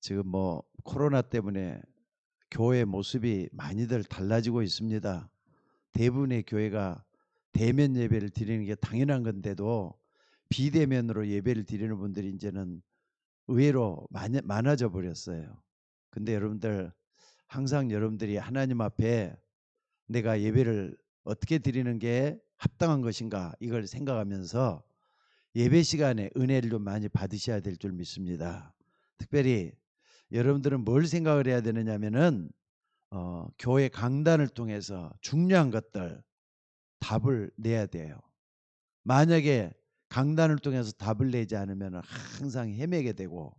지금 뭐 코로나 때문에 교회 모습이 많이들 달라지고 있습니다. 대부분의 교회가 대면 예배를 드리는 게 당연한 건데도 비대면으로 예배를 드리는 분들이 이제는 의외로 많아져 버렸어요. 근데 여러분들 항상 여러분들이 하나님 앞에 내가 예배를 어떻게 드리는 게 합당한 것인가 이걸 생각하면서 예배 시간에 은혜를 좀 많이 받으셔야 될 줄 믿습니다. 특별히 여러분들은 뭘 생각을 해야 되느냐면은 교회 강단을 통해서 중요한 것들 답을 내야 돼요. 만약에 강단을 통해서 답을 내지 않으면 항상 헤매게 되고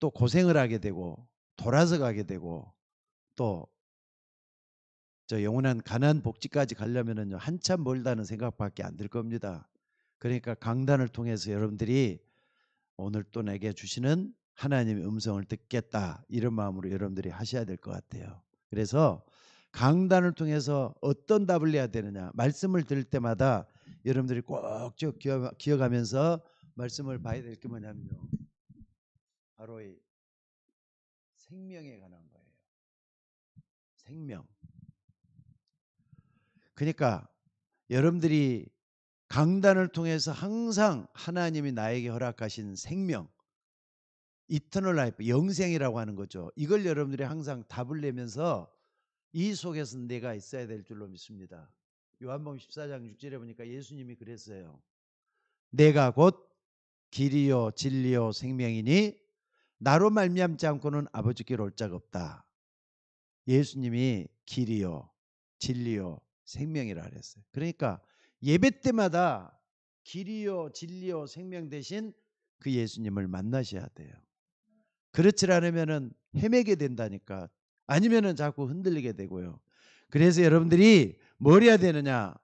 또 고생을 하게 되고 돌아서 가게 되고 또 저 영원한 가난 복지까지 가려면은요 한참 멀다는 생각밖에 안 들 겁니다. 그러니까 강단을 통해서 여러분들이 오늘 또 내게 주시는 하나님의 음성을 듣겠다 이런 마음으로 여러분들이 하셔야 될 것 같아요. 그래서 강단을 통해서 어떤 답을 내야 되느냐 말씀을 들을 때마다 여러분들이 꼭 기억하면서 말씀을 봐야 될 게 뭐냐면요 바로 이 생명에 관한 거예요. 생명. 그러니까 여러분들이 강단을 통해서 항상 하나님이 나에게 허락하신 생명 이터널 라이프 영생이라고 하는 거죠. 이걸 여러분들이 항상 답을 내면서 이 속에서 내가 있어야 될 줄로 믿습니다. 요한복음 14장 6절에 보니까 예수님이 그랬어요. 내가 곧 길이요 진리요 생명이니 나로 말미암지 않고는 아버지께로 올 자가 없다. 예수님이 길이요 진리요 생명이라 그랬어요. 그러니까 예배 때마다 길이요 진리요 생명 대신 그 예수님을 만나셔야 돼요. 그렇지 않으면은 헤매게 된다니까. 아니면은 자꾸 흔들리게 되고요. 그래서 여러분들이 뭘 해야 되느냐?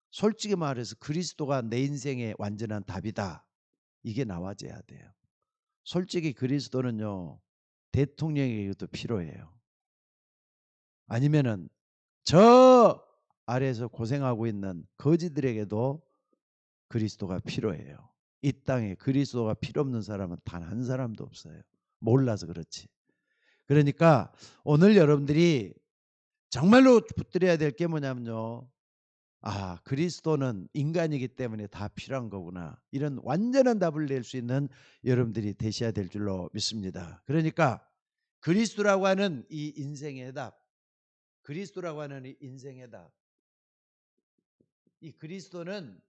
솔직히 말해서 그리스도가 내 인생의 완전한 답이다. 이게 나와져야 돼요. 솔직히 그리스도는요. 대통령에게도 필요해요. 아니면은 저 아래에서 고생하고 있는 거지들에게도 그리스도가 필요해요. 이 땅에 그리스도가 필요 없는 사람은 단 한 사람도 없어요. 몰라서 그렇지. 그러니까 오늘 여러분들이 정말로 붙들어야 될 게 뭐냐면요. 아, 그리스도는 인간이기 때문에 다 필요한 거구나. 이런 완전한 답을 낼 수 있는 여러분들이 되셔야 될 줄로 믿습니다. 그러니까 그리스도라고 하는 이 인생의 답, 그리스도라고 하는 이 인생의 답, 이 그리스도는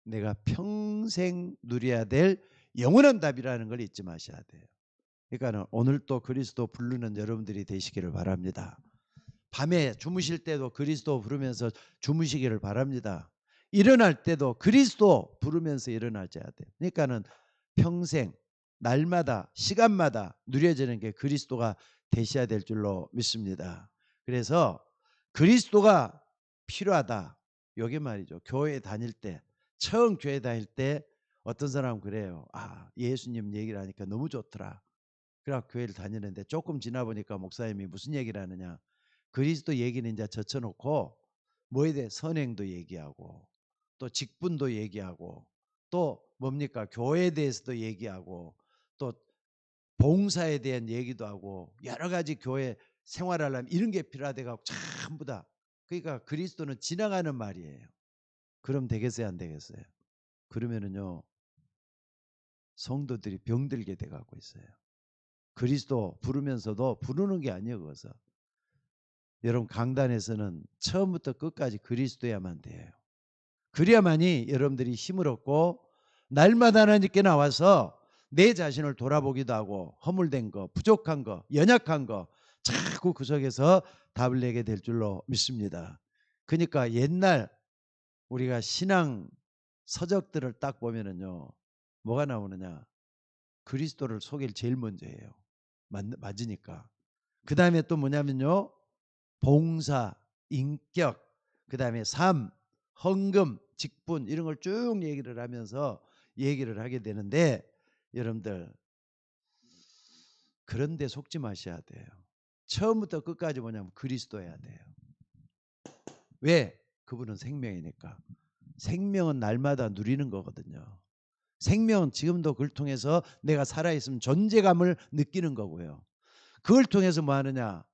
내가 평생 누려야 될 영원한 답이라는 걸 잊지 마셔야 돼요. 그러니까 오늘 또 그리스도 부르는 여러분들이 되시기를 바랍니다. 밤에 주무실 때도 그리스도 부르면서 주무시기를 바랍니다. 일어날 때도 그리스도 부르면서 일어나셔야 돼요. 그러니까는 평생 날마다 시간마다 누려지는 게 그리스도가 되셔야 될 줄로 믿습니다. 그래서 그리스도가 필요하다. 요게 말이죠. 교회 다닐 때 처음 교회 다닐 때 어떤 사람은 그래요. 아, 예수님 얘기를 하니까 너무 좋더라. 그래 교회를 다니는데 조금 지나 보니까 목사님이 무슨 얘기를 하느냐. 그리스도 얘기는 이제 젖혀놓고 뭐에 대해 선행도 얘기하고 또 직분도 얘기하고 또 뭡니까 교회에 대해서도 얘기하고 또 봉사에 대한 얘기도 하고 여러 가지 교회 생활하려면 이런 게 필요하다고 전부 다. 그러니까 그리스도는 지나가는 말이에요. 그럼 되겠어요 안 되겠어요? 그러면은요 성도들이 병들게 돼가고 있어요. 그리스도 부르면서도 부르는 게 아니에요. 그것은 여러분 강단에서는 처음부터 끝까지 그리스도야만 돼요. 그래야만이 여러분들이 힘을 얻고 날마다 하나님께 나와서 내 자신을 돌아보기도 하고 허물된 거, 부족한 거, 연약한 거 자꾸 그 속에서 답을 내게 될 줄로 믿습니다. 그러니까 옛날 우리가 신앙 서적들을 딱 보면은요. 뭐가 나오느냐. 그리스도를 소개를 제일 먼저 해요. 맞으니까. 그 다음에 또 뭐냐면요. 봉사, 인격, 그 다음에 삶, 헌금, 직분 이런 걸 쭉 얘기를 하면서 얘기를 하게 되는데 여러분들 그런데 속지 마셔야 돼요. 처음부터 끝까지 뭐냐면 그리스도여야 돼요. 왜? 그분은 생명이니까. 생명은 날마다 누리는 거거든요. 생명은 지금도 그걸 통해서 내가 살아있으면 존재감을 느끼는 거고요. 그걸 통해서 뭐 하느냐?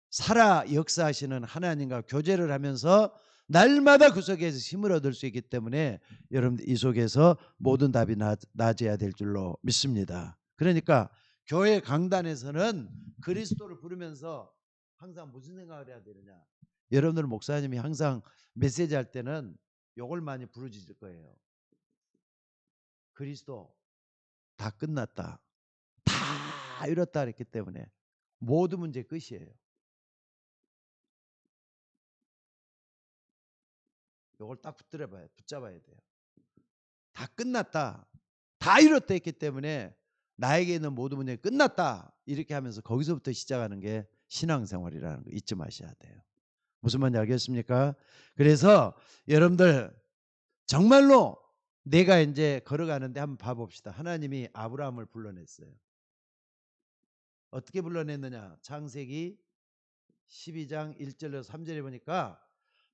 살아 역사하시는 하나님과 교제를 하면서 날마다 그 속에서 힘을 얻을 수 있기 때문에 여러분들 이 속에서 모든 답이 나아져야 될 줄로 믿습니다. 그러니까 교회 강단에서는 그리스도를 부르면서 항상 무슨 생각을 해야 되느냐? 여러분들 목사님이 항상 메시지 할 때는 요걸 많이 부르짖을 거예요. 그리스도 다 끝났다. 다 이뤘다 그랬기 때문에 모든 문제 끝이에요. 요걸 딱 붙잡아야 돼요. 다 끝났다. 다 이뤘다 했기 때문에 나에게 있는 모든 문제 끝났다. 이렇게 하면서 거기서부터 시작하는 게 신앙생활이라는 거 잊지 마셔야 돼요. 무슨 말인지 알겠습니까? 그래서 여러분들 정말로 내가 이제 걸어가는데 한번 봐봅시다. 하나님이 아브라함을 불러냈어요. 어떻게 불러냈느냐? 창세기 12장 1절에서 3절에 보니까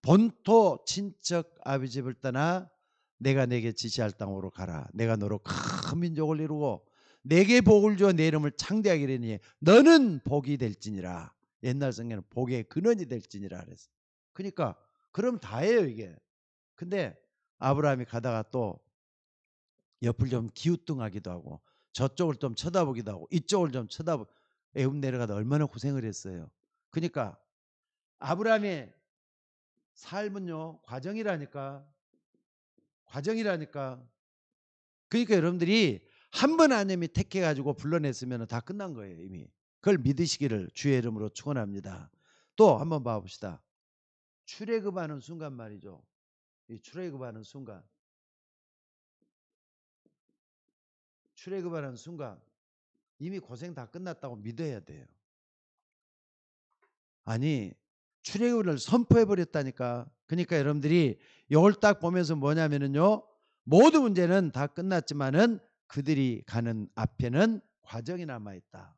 본토 친척 아비 집을 떠나 내가 내게 지시할 땅으로 가라. 내가 너로 큰 민족을 이루고 내게 복을 주어 내 이름을 창대하게 이르니 너는 복이 될지니라. 옛날 성경에는 복의 근원이 될지니라 그랬어. 그러니까 그럼 다예요 이게. 근데 아브라함이 가다가 또 옆을 좀 기우뚱하기도 하고 저쪽을 좀 쳐다보기도 하고 이쪽을 좀 쳐다보 애굽 내려가다 얼마나 고생을 했어요. 그러니까 아브라함의 삶은요 과정이라니까. 그러니까 여러분들이 한 번 하나님이 택해 가지고 불러냈으면 다 끝난 거예요 이미. 그걸 믿으시기를 주의 이름으로 축원합니다. 또 한번 봐봅시다. 출애굽하는 순간 말이죠. 이 출애굽하는 순간 이미 고생 다 끝났다고 믿어야 돼요. 아니 출애굽을 선포해 버렸다니까. 그러니까 여러분들이 이걸 딱 보면서 뭐냐면은요. 모든 문제는 다 끝났지만은 그들이 가는 앞에는 과정이 남아 있다.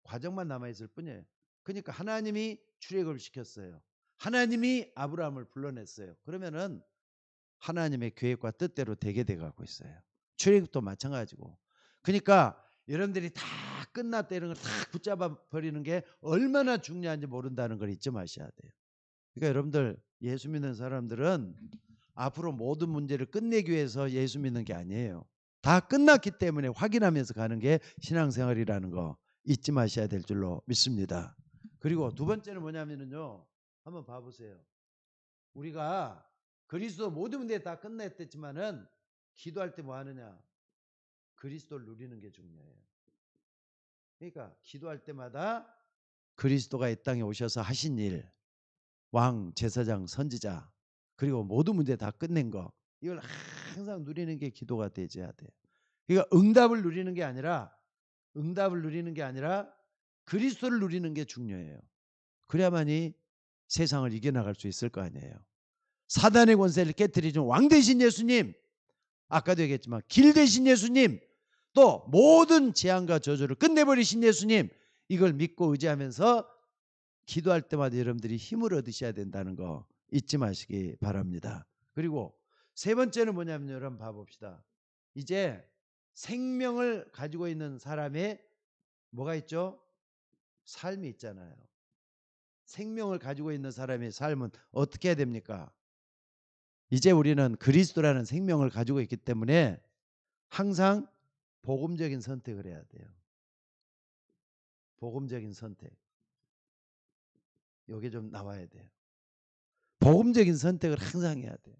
과정만 남아 있을 뿐이에요. 그러니까 하나님이 출애굽을 시켰어요. 하나님이 아브라함을 불러냈어요. 그러면은 하나님의 계획과 뜻대로 되게 돼 가고 있어요. 출애굽도 마찬가지고. 그러니까 여러분들이 다 끝났다 이런 걸 딱 붙잡아 버리는 게 얼마나 중요한지 모른다는 걸 잊지 마셔야 돼요. 그러니까 여러분들 예수 믿는 사람들은 앞으로 모든 문제를 끝내기 위해서 예수 믿는 게 아니에요. 다 끝났기 때문에 확인하면서 가는 게 신앙생활이라는 거 잊지 마셔야 될 줄로 믿습니다. 그리고 두 번째는 뭐냐면요. 한번 봐보세요. 우리가 그리스도 모든 문제 다 끝냈댔지만은 기도할 때 뭐 하느냐? 그리스도를 누리는 게 중요해요. 그러니까 기도할 때마다 그리스도가 이 땅에 오셔서 하신 일, 왕, 제사장, 선지자, 그리고 모든 문제 다 끝낸 거, 이걸 항상 누리는 게 기도가 되어야 돼요. 그러니까 응답을 누리는 게 아니라 그리스도를 누리는 게 중요해요. 그래야만이 세상을 이겨나갈 수 있을 거 아니에요. 사단의 권세를 깨뜨리신 왕 대신 예수님, 아까도 얘기했지만 길 대신 예수님, 또 모든 재앙과 저주를 끝내버리신 예수님, 이걸 믿고 의지하면서 기도할 때마다 여러분들이 힘을 얻으셔야 된다는 거 잊지 마시기 바랍니다. 그리고 세 번째는 뭐냐면 여러분 봐봅시다. 이제 생명을 가지고 있는 사람의 뭐가 있죠? 삶이 있잖아요. 생명을 가지고 있는 사람의 삶은 어떻게 해야 됩니까? 이제 우리는 그리스도라는 생명을 가지고 있기 때문에 항상 복음적인 선택을 해야 돼요. 복음적인 선택. 이게 좀 나와야 돼요. 복음적인 선택을 항상 해야 돼요.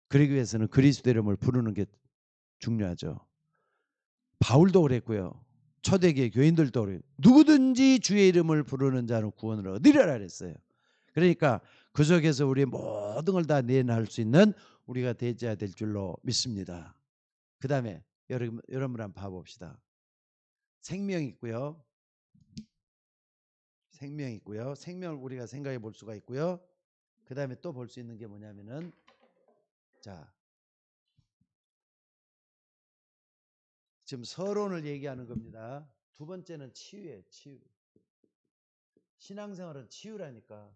그러기 위해서는 그리스도 이름을 부르는 게 중요하죠. 바울도 그랬고요. 초대교회 교인들도 그래요. 누구든지 주의 이름을 부르는 자는 구원을 얻으리라 그랬어요. 그러니까 그 속에서 우리의 모든 걸 다 내어놓을 수 있는 우리가 되어야 될 줄로 믿습니다. 그 다음에 여러분 한번 봐봅시다. 생명이 있고요. 생명을 우리가 생각해 볼 수가 있고요. 그 다음에 또 볼 수 있는 게 뭐냐면은 자 지금 서론을 얘기하는 겁니다. 두 번째는 치유예요. 치유. 신앙생활은 치유라니까.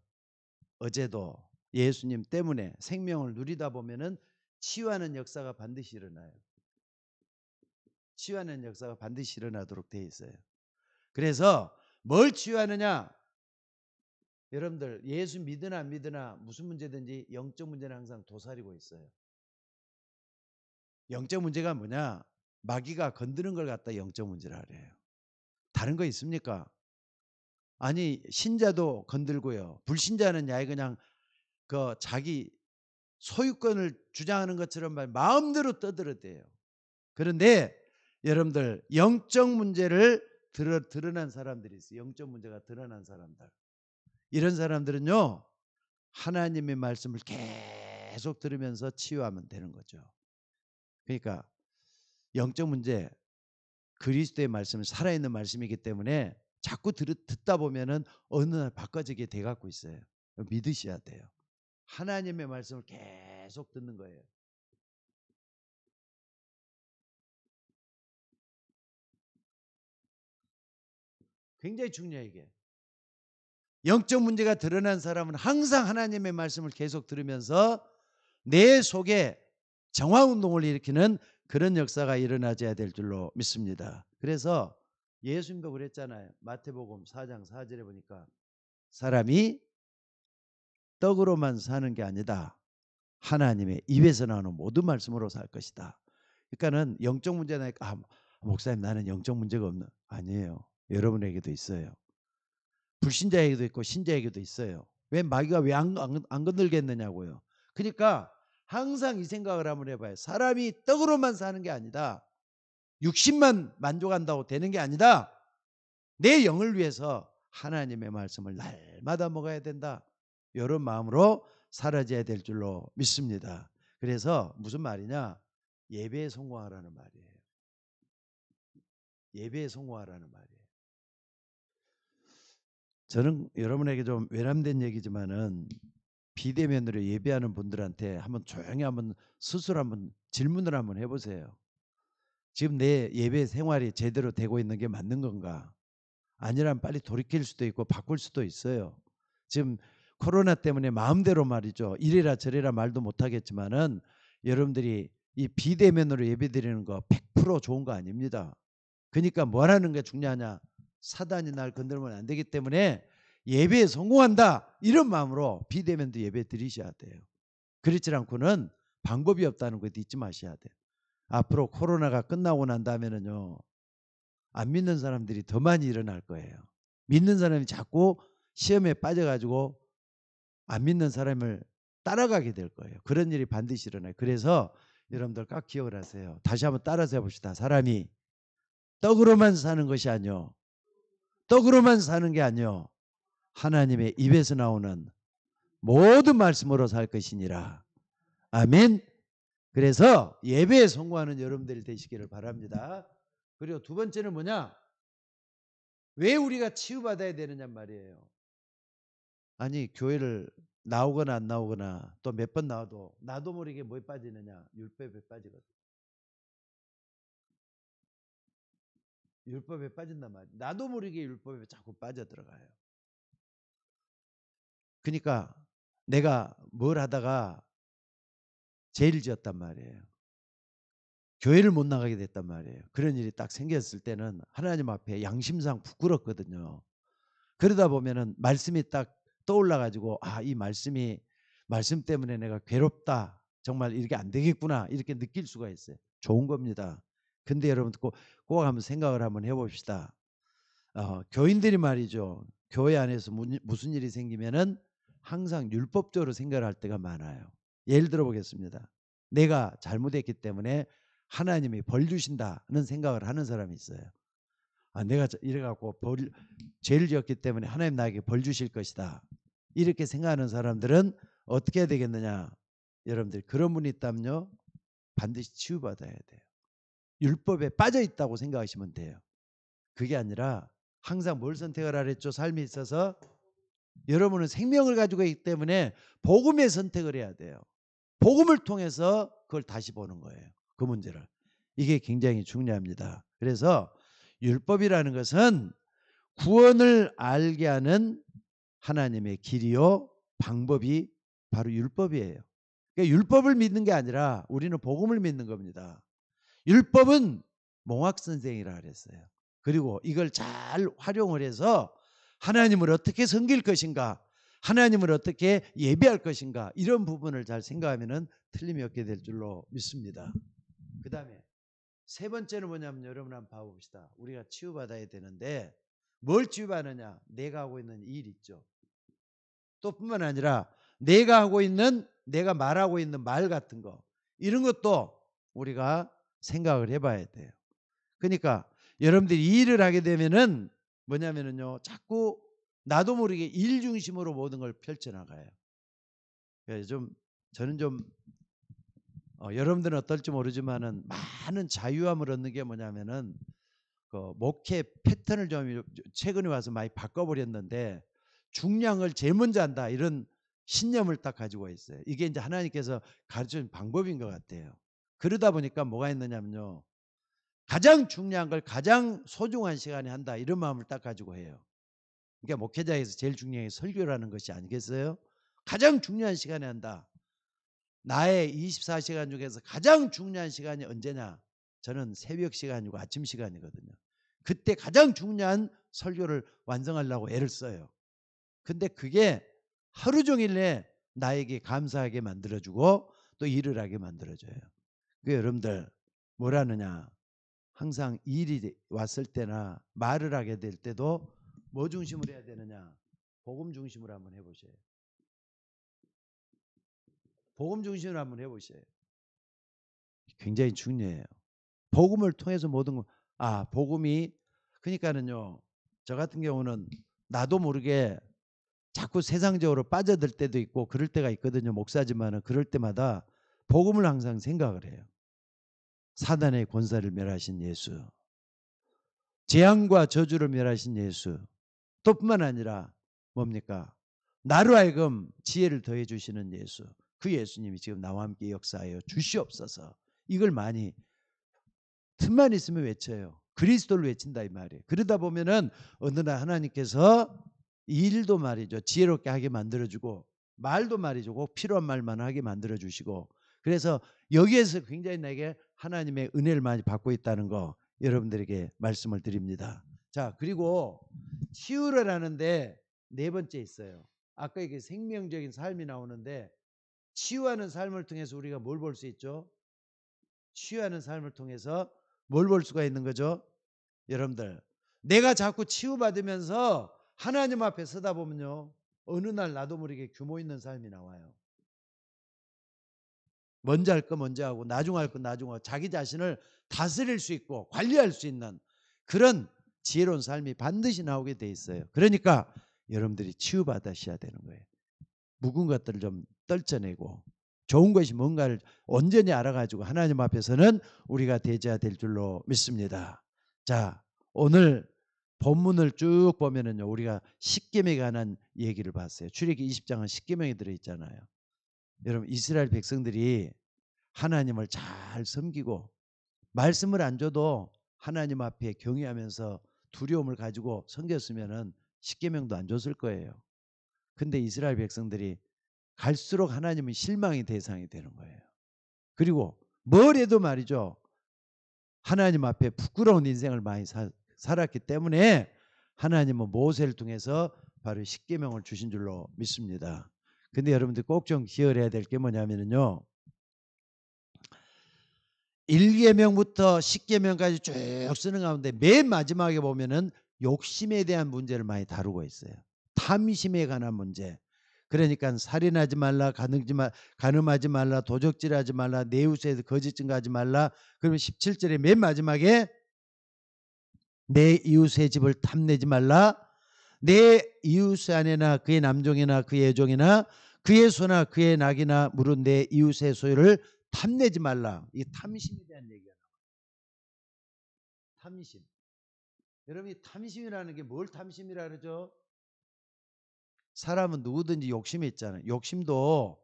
어제도 예수님 때문에 생명을 누리다 보면은 치유하는 역사가 반드시 일어나요. 치유하는 역사가 반드시 일어나도록 되어 있어요. 그래서 뭘 치유하느냐? 여러분들 예수 믿으나 안 믿으나 무슨 문제든지 영적 문제는 항상 도사리고 있어요. 영적 문제가 뭐냐? 마귀가 건드는 걸 갖다 영적 문제라 그래요. 다른 거 있습니까? 아니 신자도 건들고요. 불신자는 야이 그냥 그 자기 소유권을 주장하는 것처럼 마음대로 떠들어대요. 그런데 여러분들 영적 문제를 드러난 사람들이 있어요. 영적 문제가 드러난 사람들. 이런 사람들은요. 하나님의 말씀을 계속 들으면서 치유하면 되는 거죠. 그러니까 영적 문제 그리스도의 말씀은 살아있는 말씀이기 때문에 자꾸 듣다 보면은 어느 날 바꿔지게 돼 갖고 있어요. 믿으셔야 돼요. 하나님의 말씀을 계속 듣는 거예요. 굉장히 중요해요 이게. 영적 문제가 드러난 사람은 항상 하나님의 말씀을 계속 들으면서 내 속에 정화운동을 일으키는 그런 역사가 일어나줘야 될 줄로 믿습니다. 그래서 예수님도 그랬잖아요. 마태복음 4장 4절에 보니까 사람이 떡으로만 사는 게 아니다. 하나님의 입에서 나오는 모든 말씀으로 살 것이다. 그러니까는 영적 문제나 목사님 나는 영적 문제가 없는 아니에요. 여러분에게도 있어요. 불신자에게도 있고 신자에게도 있어요. 왜 마귀가 왜 안 건들겠느냐고요. 그러니까 항상 이 생각을 한번 해봐요. 사람이 떡으로만 사는 게 아니다. 육신만 만족한다고 되는 게 아니다. 내 영을 위해서 하나님의 말씀을 날마다 먹어야 된다. 이런 마음으로 살아져야 될 줄로 믿습니다. 그래서 무슨 말이냐? 예배에 성공하라는 말이에요. 예배에 성공하라는 말이에요. 저는 여러분에게 좀 외람된 얘기지만은 비대면으로 예배하는 분들한테 한번 조용히 한번 스스로 한번 질문을 한번 해보세요. 지금 내 예배 생활이 제대로 되고 있는 게 맞는 건가? 아니라면 빨리 돌이킬 수도 있고 바꿀 수도 있어요. 지금 코로나 때문에 마음대로 말이죠. 이래라 저래라 말도 못하겠지만은 여러분들이 이 비대면으로 예배드리는 거 100% 좋은 거 아닙니다. 그러니까 뭘 하는 게 중요하냐? 사단이 날 건들면 안 되기 때문에 예배에 성공한다 이런 마음으로 비대면도 예배 드리셔야 돼요. 그렇지 않고는 방법이 없다는 것도 잊지 마셔야 돼요. 앞으로 코로나가 끝나고 난 다음에는요. 안 믿는 사람들이 더 많이 일어날 거예요. 믿는 사람이 자꾸 시험에 빠져가지고 안 믿는 사람을 따라가게 될 거예요. 그런 일이 반드시 일어나요. 그래서 여러분들 꼭 기억을 하세요. 다시 한번 따라서 해봅시다. 사람이 떡으로만 사는 것이 아니요. 떡으로만 사는 게 아니요. 하나님의 입에서 나오는 모든 말씀으로 살 것이니라. 아멘. 그래서 예배에 성공하는 여러분들이 되시기를 바랍니다. 그리고 두 번째는 뭐냐? 왜 우리가 치유받아야 되느냐 말이에요. 아니 교회를 나오거나 안 나오거나 또 몇 번 나와도 나도 모르게 뭐에 빠지느냐? 율법에 빠지거든. 율법에 빠진단 말이에요. 나도 모르게 율법에 자꾸 빠져들어가요. 그러니까 내가 뭘 하다가 죄를 지었단 말이에요. 교회를 못 나가게 됐단 말이에요. 그런 일이 딱 생겼을 때는 하나님 앞에 양심상 부끄럽거든요. 그러다 보면은 말씀이 딱 떠올라 가지고 이 말씀 때문에 내가 괴롭다. 정말 이렇게 안 되겠구나. 이렇게 느낄 수가 있어요. 좋은 겁니다. 근데 여러분 꼭 한번 생각을 한번 해봅시다. 교인들이 말이죠. 교회 안에서 무슨 일이 생기면은 항상 율법적으로 생각을 할 때가 많아요. 예를 들어 보겠습니다. 내가 잘못했기 때문에 하나님이 벌 주신다는 생각을 하는 사람이 있어요. 내가 이래갖고 죄를 지었기 때문에 하나님 나에게 벌 주실 것이다. 이렇게 생각하는 사람들은 어떻게 해야 되겠느냐? 여러분들 그런 분이 있다면요. 반드시 치유받아야 돼요. 율법에 빠져 있다고 생각하시면 돼요. 그게 아니라 항상 뭘 선택을 하랬죠? 삶에 있어서 여러분은 생명을 가지고 있기 때문에 복음의 선택을 해야 돼요. 복음을 통해서 그걸 다시 보는 거예요. 그 문제를. 이게 굉장히 중요합니다. 그래서 율법이라는 것은 구원을 알게 하는 하나님의 길이요 방법이 바로 율법이에요. 그러니까 율법을 믿는 게 아니라 우리는 복음을 믿는 겁니다. 율법은 몽학 선생이라 그랬어요. 그리고 이걸 잘 활용을 해서 하나님을 어떻게 섬길 것인가, 하나님을 어떻게 예배할 것인가, 이런 부분을 잘 생각하면은 틀림이 없게 될 줄로 믿습니다. 그 다음에 세 번째는 뭐냐면, 여러분 한번 봐봅시다. 우리가 치유받아야 되는데 뭘 치유받느냐? 내가 하고 있는 일 있죠. 또 뿐만 아니라 내가 말하고 있는 말 같은 거, 이런 것도 우리가 생각을 해봐야 돼요. 그러니까 여러분들이 이 일을 하게 되면은 뭐냐면은요, 자꾸 나도 모르게 일 중심으로 모든 걸 펼쳐나가요. 그래서 저는 여러분들은 어떨지 모르지만은 많은 자유함을 얻는 게 뭐냐면은, 그 목회 패턴을 좀 최근에 와서 많이 바꿔버렸는데, 중량을 제일 먼저 한다, 이런 신념을 딱 가지고 있어요. 이게 이제 하나님께서 가르쳐준 방법인 것 같아요. 그러다 보니까 뭐가 있느냐면요, 가장 중요한 걸 가장 소중한 시간에 한다, 이런 마음을 딱 가지고 해요. 그러니까 목회자에서 제일 중요한 게 설교라는 것이 아니겠어요? 가장 중요한 시간에 한다. 나의 24시간 중에서 가장 중요한 시간이 언제냐? 저는 새벽 시간이고 아침 시간이거든요. 그때 가장 중요한 설교를 완성하려고 애를 써요. 근데 그게 하루 종일 내 나에게 감사하게 만들어주고 또 일을 하게 만들어줘요. 그 여러분들 뭐라느냐? 항상 일이 왔을 때나 말을 하게 될 때도 뭐 중심으로 해야 되느냐? 복음 중심으로 한번 해보세요. 복음 중심으로 한번 해보세요. 굉장히 중요해요. 복음을 통해서 모든 거, 복음이, 그러니까는요, 저 같은 경우는 나도 모르게 자꾸 세상적으로 빠져들 때도 있고 그럴 때가 있거든요. 목사지만은 그럴 때마다 복음을 항상 생각을 해요. 사단의 권세를 멸하신 예수, 재앙과 저주를 멸하신 예수, 또 뿐만 아니라 뭡니까? 나로 하여금 지혜를 더해 주시는 예수, 그 예수님이 지금 나와 함께 역사하여 주시옵소서. 이걸 많이 틈만 있으면 외쳐요. 그리스도를 외친다 이 말이에요. 그러다 보면은 어느 날 하나님께서 일도 말이죠, 지혜롭게 하게 만들어주고, 말도 말이죠, 꼭 필요한 말만 하게 만들어주시고, 그래서 여기에서 굉장히 내게 하나님의 은혜를 많이 받고 있다는 거 여러분들에게 말씀을 드립니다. 자, 그리고 치유를 하는데 네 번째 있어요. 아까 이게 생명적인 삶이 나오는데, 치유하는 삶을 통해서 우리가 뭘 볼 수 있죠? 치유하는 삶을 통해서 뭘 볼 수가 있는 거죠? 여러분들, 내가 자꾸 치유받으면서 하나님 앞에 서다 보면요, 어느 날 나도 모르게 규모 있는 삶이 나와요. 먼저 할 거 먼저 하고 나중 할 거 나중 하고, 자기 자신을 다스릴 수 있고 관리할 수 있는 그런 지혜로운 삶이 반드시 나오게 돼 있어요. 그러니까 여러분들이 치유받으셔야 되는 거예요. 묵은 것들을 좀 떨쳐내고 좋은 것이 뭔가를 온전히 알아가지고 하나님 앞에서는 우리가 대해야 될 줄로 믿습니다. 자, 오늘 본문을 쭉 보면은요, 우리가 십계명에 관한 얘기를 봤어요. 출애굽기 20장은 십계명이 들어있잖아요. 여러분, 이스라엘 백성들이 하나님을 잘 섬기고 말씀을 안 줘도 하나님 앞에 경외하면서 두려움을 가지고 섬겼으면은 십계명도 안 줬을 거예요. 근데 이스라엘 백성들이 갈수록 하나님은 실망의 대상이 되는 거예요. 그리고 뭘 해도 말이죠, 하나님 앞에 부끄러운 인생을 많이 살았기 때문에 하나님은 모세를 통해서 바로 십계명을 주신 줄로 믿습니다. 근데 여러분들 꼭 좀 기억해야 될 게 뭐냐면요, 1계명부터 10계명까지 쭉 쓰는 가운데 맨 마지막에 보면은 욕심에 대한 문제를 많이 다루고 있어요. 탐심에 관한 문제. 그러니까 살인하지 말라, 간음하지 말라, 도적질하지 말라, 내 이웃에 거짓 증거하지 말라. 그러면 17절에 맨 마지막에 내 이웃의 집을 탐내지 말라. 내 이웃의 아내나 그의 남종이나 그의 여종이나 그의 소나 그의 낙이나 물은 내 이웃의 소유를 탐내지 말라. 이 탐심에 대한 얘기야. 탐심. 여러분, 이 탐심이라는 게 뭘 탐심이라 그러죠? 사람은 누구든지 욕심이 있잖아요. 욕심도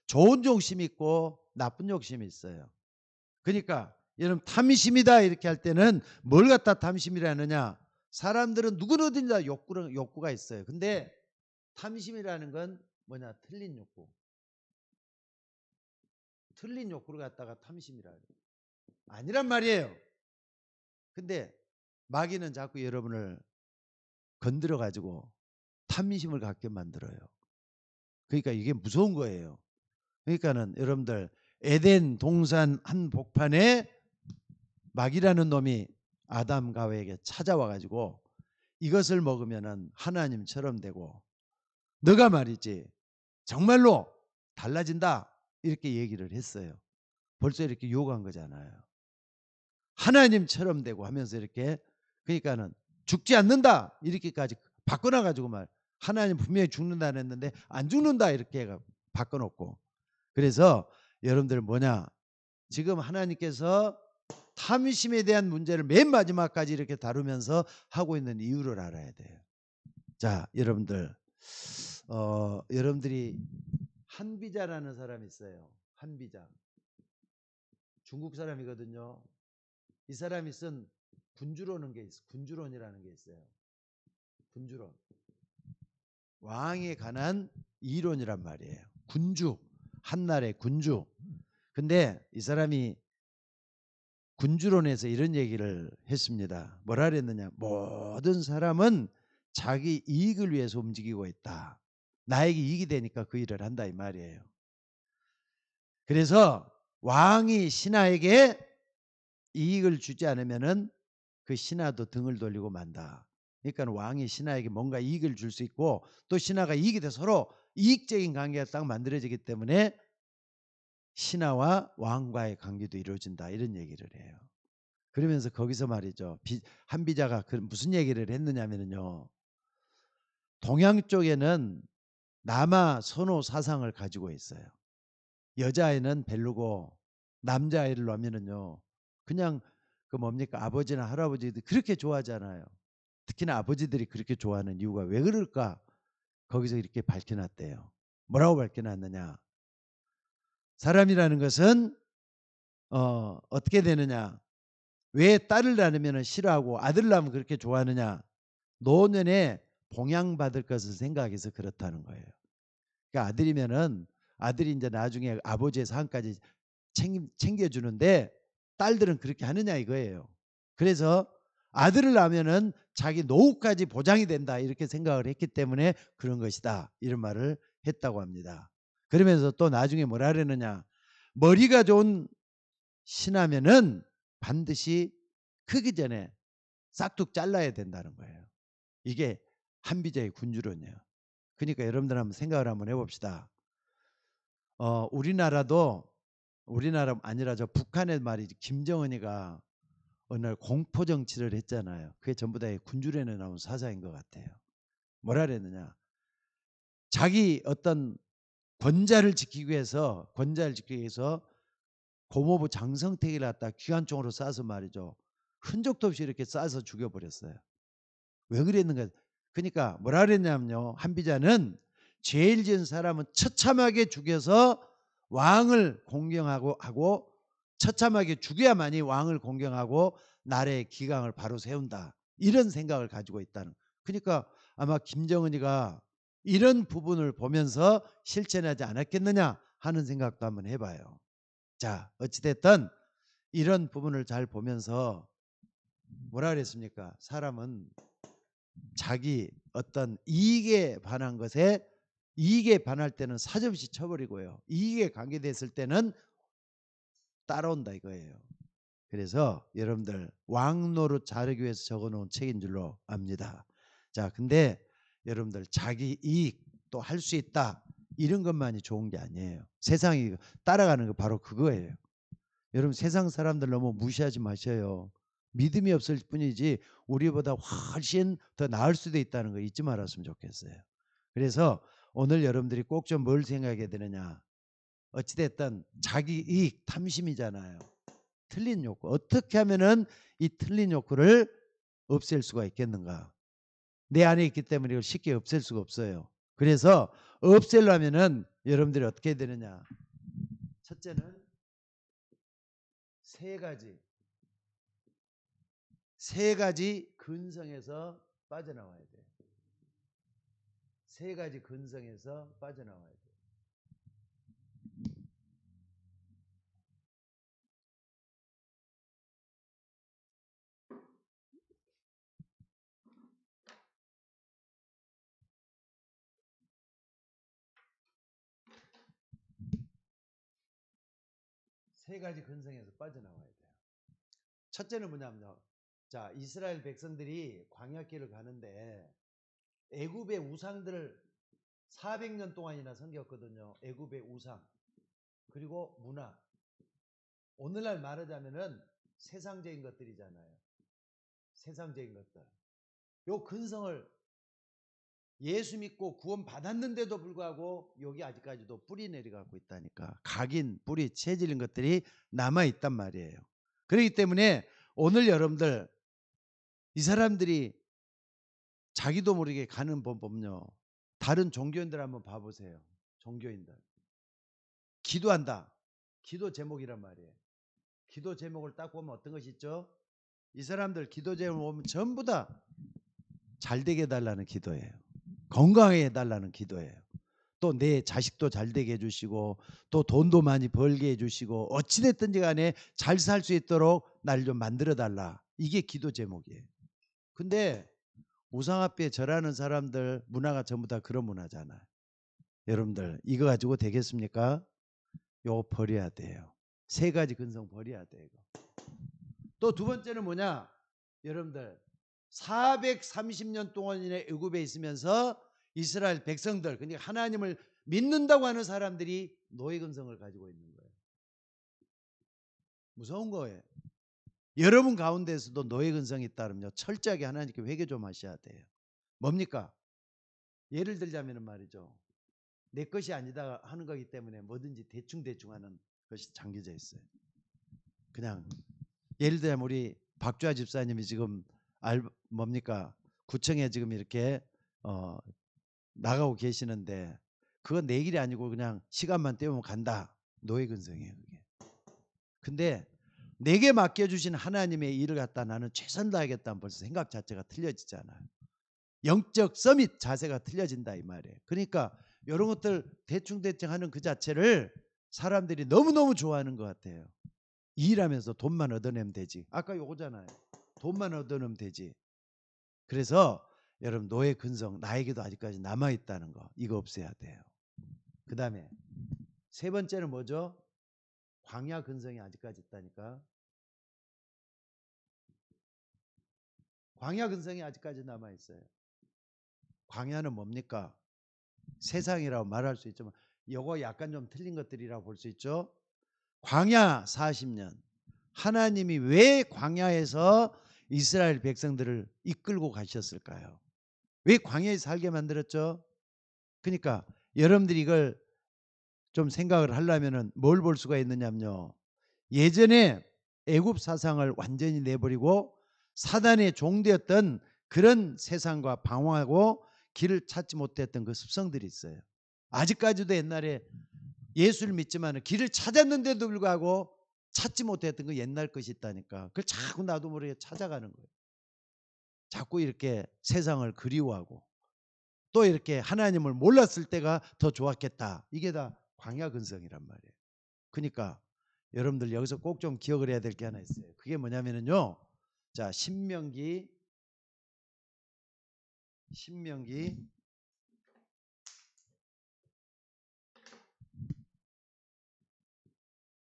좋은 욕심이 있고 나쁜 욕심이 있어요. 그러니까 여러분, 탐심이다 이렇게 할 때는 뭘 갖다 탐심이라 하느냐? 사람들은 누구든지 다 욕구가 있어요. 근데 탐심이라는 건 뭐냐? 틀린 욕구. 틀린 욕구를 갖다가 탐심이라 해요. 아니란 말이에요. 근데 마귀는 자꾸 여러분을 건드려 가지고 탐심을 갖게 만들어요. 그러니까 이게 무서운 거예요. 그러니까는 여러분들 에덴 동산 한복판에 마귀라는 놈이 아담과 하와에게 찾아와 가지고 이것을 먹으면은 하나님처럼 되고 너가 말이지 정말로 달라진다 이렇게 얘기를 했어요. 벌써 이렇게 유혹한 거잖아요. 하나님처럼 되고 하면서 이렇게 그러니까는 죽지 않는다 이렇게까지 바꿔놔 가지고 말 하나님 분명히 죽는다 했는데 안 죽는다 이렇게 바꿔놓고 그래서 여러분들 뭐냐 지금 하나님께서 탐심에 대한 문제를 맨 마지막까지 이렇게 다루면서 하고 있는 이유를 알아야 돼요. 자 여러분들 여러분들이 한비자라는 사람이 있어요. 한비자 중국 사람이거든요. 이 사람이 쓴 군주론은 게 있어. 군주론이라는 게 있어요. 군주론. 왕에 관한 이론이란 말이에요. 군주. 한나라의 군주. 근데 이 사람이 군주론에서 이런 얘기를 했습니다. 뭐라 그랬느냐. 모든 사람은 자기 이익을 위해서 움직이고 있다. 나에게 이익이 되니까 그 일을 한다 이 말이에요. 그래서 왕이 신하에게 이익을 주지 않으면은 그 신하도 등을 돌리고 만다. 그러니까 왕이 신하에게 뭔가 이익을 줄 수 있고 또 신하가 이익이 돼 서로 이익적인 관계가 딱 만들어지기 때문에 신하와 왕과의 관계도 이루어진다 이런 얘기를 해요. 그러면서 거기서 말이죠. 한비자가 무슨 얘기를 했느냐면요. 동양 쪽에는 남아 선호 사상을 가지고 있어요. 여자아이는 별로고 남자아이를 놓으면은요. 그냥 그 뭡니까 아버지나 할아버지들 그렇게 좋아하잖아요. 특히나 아버지들이 그렇게 좋아하는 이유가 왜 그럴까? 거기서 이렇게 밝혀놨대요. 뭐라고 밝혀놨느냐? 사람이라는 것은 어떻게 되느냐? 왜 딸을 낳으면 싫어하고 아들 낳으면 그렇게 좋아하느냐? 노년에 봉양받을 것을 생각해서 그렇다는 거예요. 그러니까 아들이면은 아들이 이제 나중에 아버지의 상까지 챙겨주는데 딸들은 그렇게 하느냐 이거예요. 그래서 아들을 낳으면은 자기 노후까지 보장이 된다 이렇게 생각을 했기 때문에 그런 것이다 이런 말을 했다고 합니다. 그러면서 또 나중에 뭐라 그러느냐 머리가 좋은 신하면은 반드시 크기 전에 싹둑 잘라야 된다는 거예요. 이게 한비자의 군주론이에요. 그러니까 여러분들 한번 생각을 한번 해봅시다. 우리나라 아니라 저 북한의 말이지 김정은이가 어느 날 공포 정치를 했잖아요. 그게 전부 다 군주론에 나온 사상인 것 같아요. 뭐라 그랬느냐? 자기 어떤 권자를 지키기 위해서 고모부 장성택을 갖다 기관총으로 쏴서 말이죠. 흔적도 없이 이렇게 쏴서 죽여버렸어요. 왜 그랬는가? 그러니까 뭐라 그랬냐면요. 한비자는 죄를 지은 사람은 처참하게 죽여서 왕을 공경하고 처참하게 죽여야만이 왕을 공경하고 나라의 기강을 바로 세운다. 이런 생각을 가지고 있다는. 그러니까 아마 김정은이가 이런 부분을 보면서 실천하지 않았겠느냐 하는 생각도 한번 해봐요. 자, 어찌됐든 이런 부분을 잘 보면서 뭐라 그랬습니까? 사람은 자기 어떤 이익에 반할 때는 사정없이 쳐버리고요. 이익에 관계됐을 때는 따라온다 이거예요. 그래서 여러분들 왕노릇 자르기 위해서 적어놓은 책인 줄로 압니다. 자, 근데 여러분들 자기 이익 또 할 수 있다 이런 것만이 좋은 게 아니에요. 세상이 따라가는 거 바로 그거예요. 여러분 세상 사람들 너무 무시하지 마셔요. 믿음이 없을 뿐이지 우리보다 훨씬 더 나을 수도 있다는 거 잊지 말았으면 좋겠어요. 그래서 오늘 여러분들이 꼭 좀 뭘 생각해야 되느냐. 어찌됐든 자기 이익 탐심이잖아요. 틀린 욕구. 어떻게 하면은 이 틀린 욕구를 없앨 수가 있겠는가. 내 안에 있기 때문에 이걸 쉽게 없앨 수가 없어요. 그래서 없애려면은 여러분들이 어떻게 해야 되느냐. 첫째는 세 가지 근성에서 빠져나와야 돼요. 세 가지 근성에서 빠져나와야 돼요. 세 가지 근성에서 빠져나와야 돼요. 첫째는 뭐냐면요. 자, 이스라엘 백성들이 광야길을 가는데 애굽의 우상들을 400년 동안이나 섬겼거든요. 애굽의 우상. 그리고 문화. 오늘날 말하자면은 세상적인 것들이잖아요. 세상적인 것들. 요 근성을 예수 믿고 구원 받았는데도 불구하고 여기 아직까지도 뿌리 내려가고 있다니까. 각인, 뿌리, 체질인 것들이 남아있단 말이에요. 그렇기 때문에 오늘 여러분들 이 사람들이 자기도 모르게 가는 법은요. 다른 종교인들 한번 봐보세요. 종교인들. 기도한다. 기도 제목이란 말이에요. 기도 제목을 딱 보면 어떤 것이 있죠? 이 사람들 기도 제목을 보면 전부 다 잘 되게 해달라는 기도예요. 건강하게 해달라는 기도예요. 또 내 자식도 잘 되게 해주시고 또 돈도 많이 벌게 해주시고 어찌됐든지 간에 잘 살 수 있도록 날 좀 만들어달라. 이게 기도 제목이에요. 근데 우상 앞에 절하는 사람들 문화가 전부 다 그런 문화잖아요. 여러분들 이거 가지고 되겠습니까? 요거 버려야 돼요. 세 가지 근성 버려야 돼요. 또 두 번째는 뭐냐? 여러분들 430년 동안이나 애굽에 있으면서 이스라엘 백성들 그러니까 하나님을 믿는다고 하는 사람들이 노예 근성을 가지고 있는 거예요. 무서운 거예요. 여러분 가운데서도 노예 근성이 있다면요 철저하게 하나님께 회개 좀 하셔야 돼요. 뭡니까? 예를 들자면 말이죠. 내 것이 아니다 하는 거기 때문에 뭐든지 대충 하는 것이 잠겨져 있어요. 그냥 예를 들면 우리 박주아 집사님이 지금 뭡니까? 구청에 지금 이렇게 나가고 계시는데 그건 내 길이 아니고 그냥 시간만 때우면 간다. 노예 근성이에요. 그게. 근데 내게 맡겨주신 하나님의 일을 갖다 나는 최선 다하겠다는 벌써 생각 자체가 틀려지잖아요. 영적 서밋 자세가 틀려진다 이 말이에요. 그러니까 이런 것들 대충 하는 그 자체를 사람들이 너무너무 좋아하는 것 같아요. 일하면서 돈만 얻어내면 되지. 아까 요거잖아요. 돈만 얻어내면 되지. 그래서 여러분 노예 근성 나에게도 아직까지 남아있다는 거 이거 없애야 돼요. 그 다음에 세 번째는 뭐죠? 광야 근성이 아직까지 있다니까. 광야 근성이 아직까지 남아있어요. 광야는 뭡니까? 세상이라고 말할 수 있지만 요거 약간 좀 틀린 것들이라고 볼 수 있죠. 광야 40년 하나님이 왜 광야에서 이스라엘 백성들을 이끌고 가셨을까요? 왜 광야에 살게 만들었죠? 그러니까 여러분들이 이걸 좀 생각을 하려면은 뭘 볼 수가 있느냐면요. 예전에 애굽 사상을 완전히 내버리고 사단의 종되었던 그런 세상과 방황하고 길을 찾지 못했던 그 습성들이 있어요. 아직까지도 옛날에 예수를 믿지만 길을 찾았는데도 불구하고 찾지 못했던 그 옛날 것이 있다니까. 그걸 자꾸 나도 모르게 찾아가는 거예요. 자꾸 이렇게 세상을 그리워하고 또 이렇게 하나님을 몰랐을 때가 더 좋았겠다. 이게 다 광야 근성이란 말이에요. 그러니까 여러분들 여기서 꼭 좀 기억을 해야 될 게 하나 있어요. 그게 뭐냐면요. 자, 신명기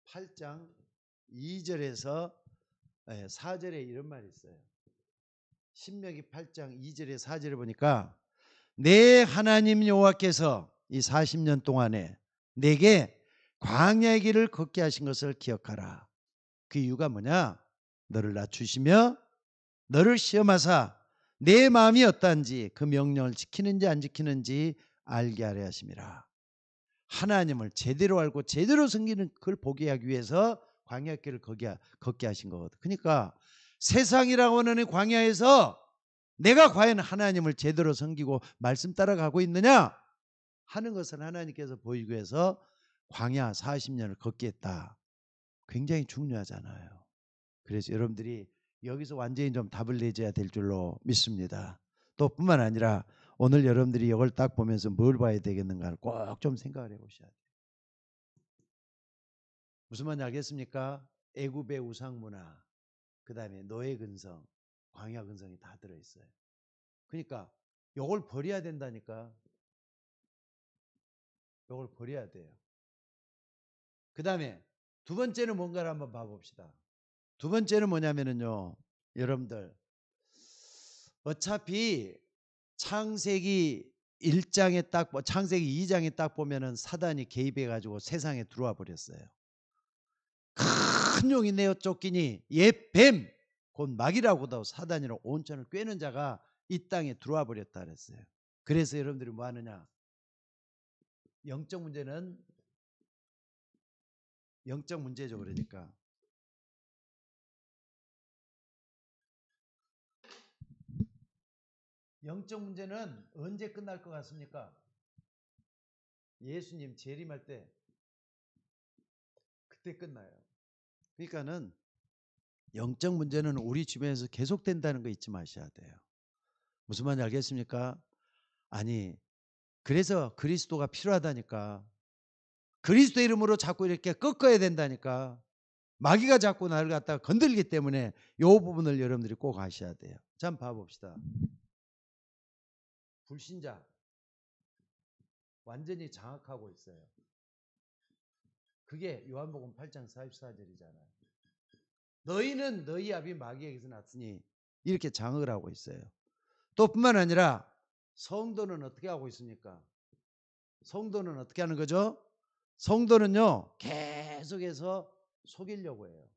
8장 2절에서 4절에 이런 말이 있어요. 신명기 8장 2절에 4절에 보니까 내 하나님 여호와께서 이 40년 동안에 내게 광야의 길을 걷게 하신 것을 기억하라. 그 이유가 뭐냐? 너를 낮추시며 너를 시험하사 내 마음이 어떠한지 그 명령을 지키는지 안 지키는지 알게 하려 하심이라. 하나님을 제대로 알고 제대로 섬기는 그걸 보게 하기 위해서 광야 길을 걷게 하신 거거든. 그러니까 세상이라고 하는 광야에서 내가 과연 하나님을 제대로 섬기고 말씀 따라가고 있느냐 하는 것을 하나님께서 보이기 위해서 광야 40년을 걷게 했다. 굉장히 중요하잖아요. 그래서 여러분들이 여기서 완전히 좀 답을 내줘야 될 줄로 믿습니다. 또 뿐만 아니라 오늘 여러분들이 이걸 딱 보면서 뭘 봐야 되겠는가를 꼭 좀 생각을 해보셔야 돼요. 무슨 말인지 알겠습니까? 애굽의 우상 문화, 그 다음에 노예 근성, 광야 근성이 다 들어있어요. 그러니까 이걸 버려야 된다니까. 이걸 버려야 돼요. 그 다음에 두 번째는 뭔가를 한번 봐봅시다. 두 번째는 뭐냐면은요, 여러분들 어차피 창세기 1장에 창세기 2장에 딱 보면은 사단이 개입해 가지고 세상에 들어와 버렸어요. 큰 용이 내어 쫓기니 옛 뱀 곧 마귀라고도 사단이라 온천을 꿰는 자가 이 땅에 들어와 버렸다 그랬어요. 그래서 여러분들이 뭐 하느냐, 영적 문제는 영적 문제죠. 그러니까 영적 문제는 언제 끝날 것 같습니까? 예수님 재림할 때 그때 끝나요. 그러니까는 영적 문제는 우리 주변에서 계속된다는 거 잊지 마셔야 돼요. 무슨 말인지 알겠습니까? 아니, 그래서 그리스도가 필요하다니까. 그리스도 이름으로 자꾸 이렇게 꺾어야 된다니까. 마귀가 자꾸 나를 갖다가 건들기 때문에 이 부분을 여러분들이 꼭 아셔야 돼요. 자, 한번 봐봅시다. 불신자 완전히 장악하고 있어요. 그게 요한복음 8장 44절이잖아요. 너희는 너희 아비 마귀에게서 났으니 이렇게 장악을 하고 있어요. 또 뿐만 아니라 성도는 어떻게 하고 있습니까? 성도는 어떻게 하는 거죠? 성도는요, 계속해서 속이려고 해요.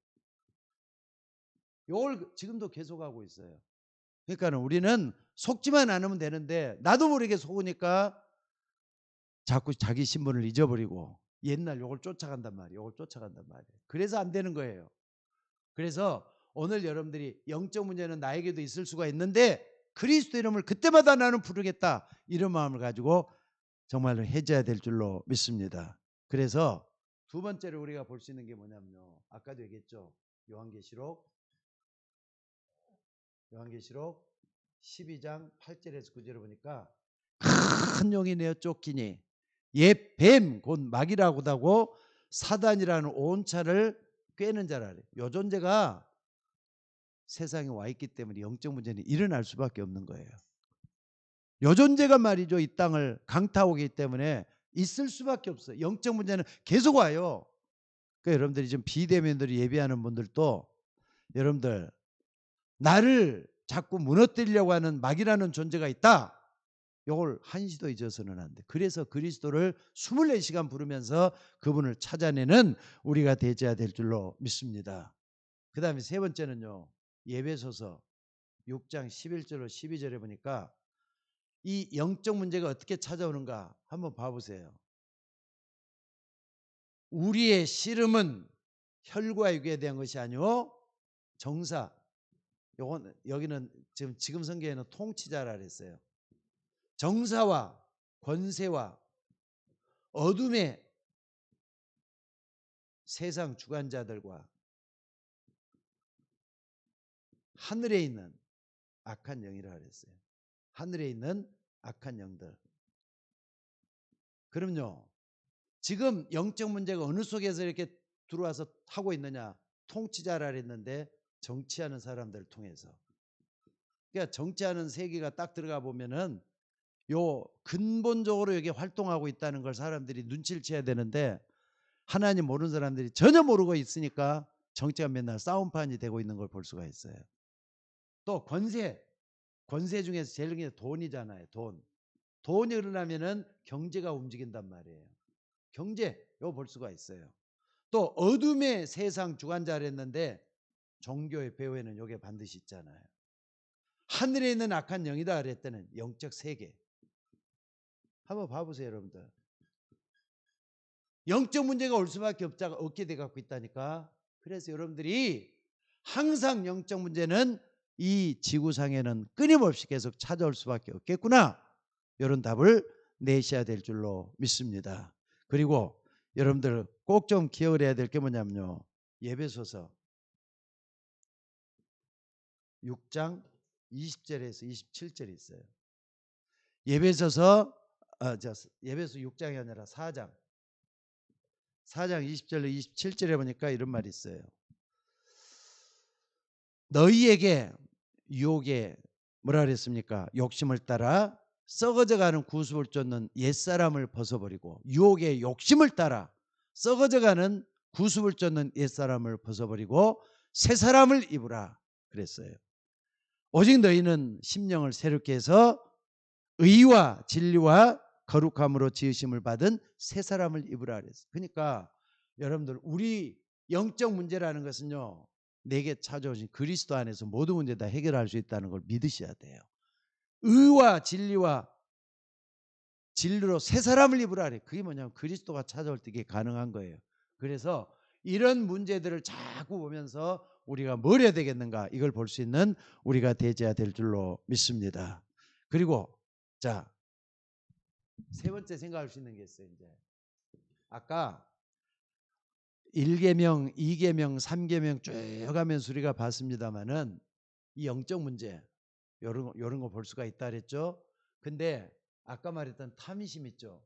이걸 지금도 계속하고 있어요. 그러니까 우리는 속지만 않으면 되는데 나도 모르게 속으니까 자꾸 자기 신분을 잊어버리고 옛날 요걸 쫓아간단 말이에요. 요걸 쫓아간단 말이에요. 그래서 안 되는 거예요. 그래서 오늘 여러분들이 영적 문제는 나에게도 있을 수가 있는데 그리스도 이름을 그때마다 나는 부르겠다, 이런 마음을 가지고 정말로 해줘야 될 줄로 믿습니다. 그래서 두 번째로 우리가 볼 수 있는 게 뭐냐면요, 아까도 얘기했죠. 요한계시록 12장 8절에서 9절을 보니까 큰 용이 내어 쫓기니 옛 뱀 곧 마귀라고도 하고 사단이라는 온차를 꿰는 자라. 요 존재가 세상에 와 있기 때문에 영적 문제는 일어날 수밖에 없는 거예요. 요 존재가 말이죠, 이 땅을 강타오기 때문에 있을 수밖에 없어요. 영적 문제는 계속 와요. 그러니까 여러분들이 지금 비대면들이 예배하는 분들도 여러분들 나를 자꾸 무너뜨리려고 하는 마귀라는 존재가 있다, 요걸 한시도 잊어서는 안 돼. 그래서 그리스도를 24시간 부르면서 그분을 찾아내는 우리가 되어야 될 줄로 믿습니다. 그 다음에 세 번째는요, 예배소서 6장 11절로 12절에 보니까 이 영적 문제가 어떻게 찾아오는가 한번 봐보세요. 우리의 씨름은 혈과 육에 대한 것이 아니오 정사, 요건 여기는 지금 성경에는 통치자라 그랬어요. 정사와 권세와 어둠의 세상 주관자들과 하늘에 있는 악한 영이라 그랬어요. 하늘에 있는 악한 영들. 그럼요, 지금 영적 문제가 어느 속에서 이렇게 들어와서 하고 있느냐, 통치자라 그랬는데 정치하는 사람들을 통해서. 그러니까 정치하는 세계가 딱 들어가 보면은 요 근본적으로 여기 활동하고 있다는 걸 사람들이 눈치를 채야 되는데 하나님 모르는 사람들이 전혀 모르고 있으니까 정치가 맨날 싸움판이 되고 있는 걸 볼 수가 있어요. 또 권세 중에서 제일 중요한 게 돈이잖아요. 돈이 일어나면은 경제가 움직인단 말이에요. 경제 이거 볼 수가 있어요. 또 어둠의 세상 주관자를 했는데 종교의 배후에는 이게 반드시 있잖아요. 하늘에 있는 악한 영이다 그랬더니 영적 세계. 한번 봐보세요, 여러분들. 영적 문제가 올 수밖에 없게 돼 갖고 있다니까. 그래서 여러분들이 항상 영적 문제는 이 지구상에는 끊임없이 계속 찾아올 수밖에 없겠구나, 이런 답을 내셔야 될 줄로 믿습니다. 그리고 여러분들 꼭 좀 기억을 해야 될 게 뭐냐면요, 예배소서 6장 20절에서 27절이 있어요. 예배소서 예배소 6장이 아니라 4장 20절로 27절에 보니까 이런 말이 있어요. 너희에게 유혹에 뭐라 그랬습니까? 욕심을 따라 썩어져가는 구습을 쫓는 옛사람을 벗어버리고 유혹의 욕심을 따라 썩어져가는 구습을 쫓는 옛사람을 벗어버리고 새사람을 입으라 그랬어요. 오직 너희는 심령을 새롭게 해서 의와 진리와 거룩함으로 지으심을 받은 새사람을 입으라 그랬어요. 그러니까 여러분들 우리 영적 문제라는 것은요, 내게 찾아오신 그리스도 안에서 모든 문제 다 해결할 수 있다는 걸 믿으셔야 돼요. 의와 진리와 진리로 새 사람을 입으라 그래. 그게 뭐냐면 그리스도가 찾아올 때 이게 가능한 거예요. 그래서 이런 문제들을 자꾸 보면서 우리가 뭘 해야 되겠는가, 이걸 볼 수 있는 우리가 되어야 될 줄로 믿습니다. 그리고 자, 세 번째 생각할 수 있는 게 있어요. 이제 아까 1계명, 2계명, 3계명 쭉 하면서 우리가 봤습니다만은 이 영적 문제 요런 거 볼 수가 있다 그랬죠. 근데 아까 말했던 탐심 있죠.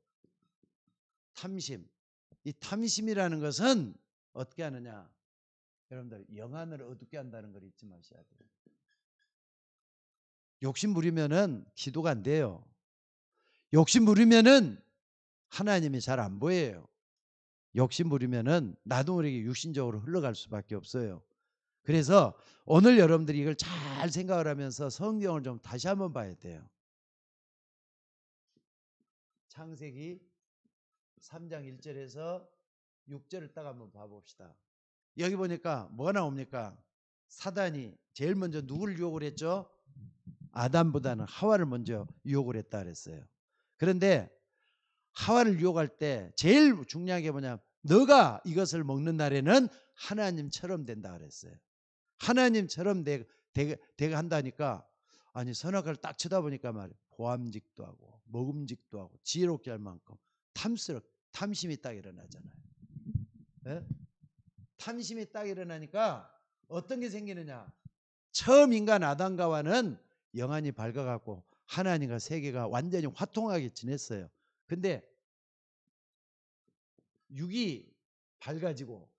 탐심. 이 탐심이라는 것은 어떻게 하느냐? 여러분들 영안을 어둡게 한다는 걸 잊지 마셔야 돼요. 욕심 부리면은 기도가 안 돼요. 욕심 부리면은 하나님이 잘 안 보여요. 욕심 부리면은 나도 모르게 육신적으로 흘러갈 수밖에 없어요. 그래서 오늘 여러분들이 이걸 잘 생각을 하면서 성경을 좀 다시 한번 봐야 돼요. 창세기 3장 1절에서 6절을 딱 한번 봐봅시다. 여기 보니까 뭐가 나옵니까? 사단이 제일 먼저 누구를 유혹을 했죠? 아담보다는 하와를 먼저 유혹을 했다 그랬어요. 그런데 하와를 유혹할 때 제일 중요한 게 뭐냐? 너가 이것을 먹는 날에는 하나님처럼 된다 그랬어요. 하나님처럼 되게 한다니까, 아니 선악을 딱 쳐다보니까 말이에요. 보암직도 하고 먹음직도 하고 지혜롭게 할 만큼 탐심이 딱 일어나잖아요. 네? 탐심이 딱 일어나니까 어떤 게 생기느냐? 처음 인간 아담과와는 영안이 밝아갖고 하나님과 세계가 완전히 화통하게 지냈어요. 근데 육이 밝아지고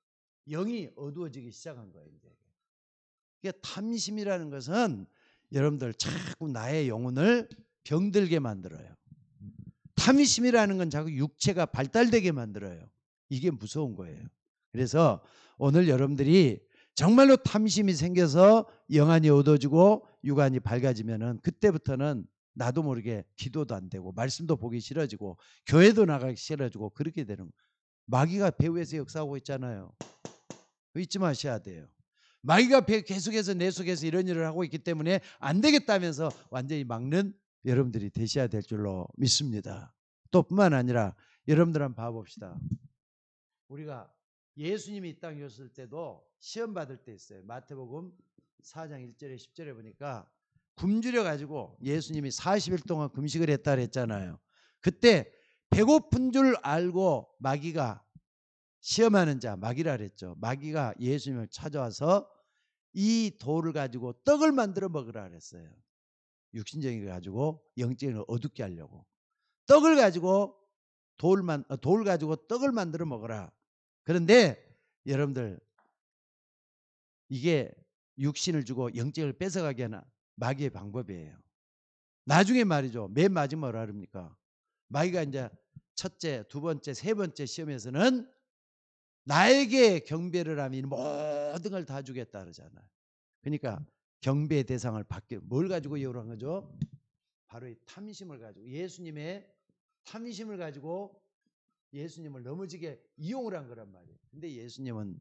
영이 어두워지기 시작한 거예요. 이제 이게 탐심이라는 것은 여러분들 자꾸 나의 영혼을 병들게 만들어요. 탐심이라는 건 자꾸 육체가 발달되게 만들어요. 이게 무서운 거예요. 그래서 오늘 여러분들이 정말로 탐심이 생겨서 영안이 어두워지고 육안이 밝아지면은 그때부터는 나도 모르게 기도도 안 되고 말씀도 보기 싫어지고 교회도 나가기 싫어지고 그렇게 되는 거예요. 마귀가 배후에서 역사하고 있잖아요. 잊지 마셔야 돼요. 마귀가 계속해서 내 속에서 이런 일을 하고 있기 때문에 안 되겠다면서 완전히 막는 여러분들이 되셔야 될 줄로 믿습니다. 또 뿐만 아니라 여러분들 한번 봐봅시다. 우리가 예수님이 이 땅에 오셨을 때도 시험 받을 때 있어요. 마태복음 4장 1절에 10절에 보니까 굶주려 가지고 예수님이 40일 동안 금식을 했다 그랬잖아요. 그때 배고픈 줄 알고 마귀가, 시험하는 자 마귀라 그랬죠. 마귀가 예수님을 찾아와서 이 돌을 가지고 떡을 만들어 먹으라 그랬어요. 육신적인 거 가지고 영적인 걸 어둡게 하려고. 떡을 가지고 돌 가지고 떡을 만들어 먹어라. 그런데 여러분들 이게 육신을 주고 영적을 뺏어가게 하는 마귀의 방법이에요. 나중에 말이죠. 맨 마지막으로 하랍니까? 마귀가 이제 첫째, 두 번째, 세 번째 시험에서는 나에게 경배를 하면 모든 걸 다 주겠다 그러잖아요. 그러니까 경배의 대상을 받게, 뭘 가지고 이유한 거죠? 바로 이 탐심을 가지고, 예수님의 탐심을 가지고 예수님을 넘어지게 이용을 한 거란 말이에요. 근데 예수님은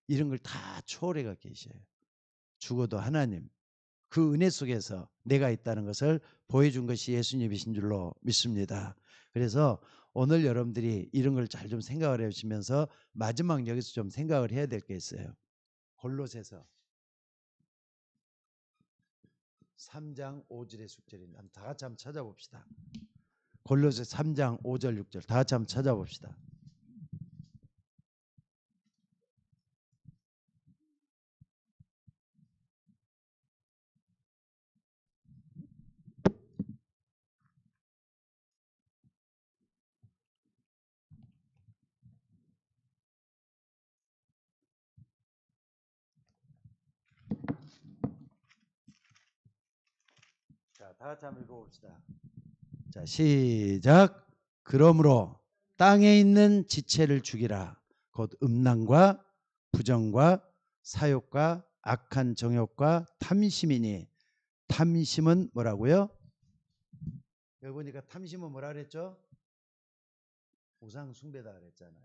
이런 걸 다 초월해가 계셔요. 죽어도 하나님, 그 은혜 속에서 내가 있다는 것을 보여준 것이 예수님이신 줄로 믿습니다. 그래서 오늘 여러분들이 이런 걸 잘 좀 생각을 해주시면서 마지막 여기서 좀 생각을 해야 될 게 있어요. 골로새서 3장 5절의 숙절인데 다 같이 한번 찾아봅시다. 골로새 3장 5절 6절 다 같이 한번 찾아봅시다. 자, 다 같이 한번 읽어봅시다. 자, 시작. 그러므로 땅에 있는 지체를 죽이라. 곧 음란과 부정과 사욕과 악한 정욕과 탐심이니, 탐심은 뭐라고요? 여기 보니까 탐심은 뭐라 그랬죠? 우상 숭배다 그랬잖아요.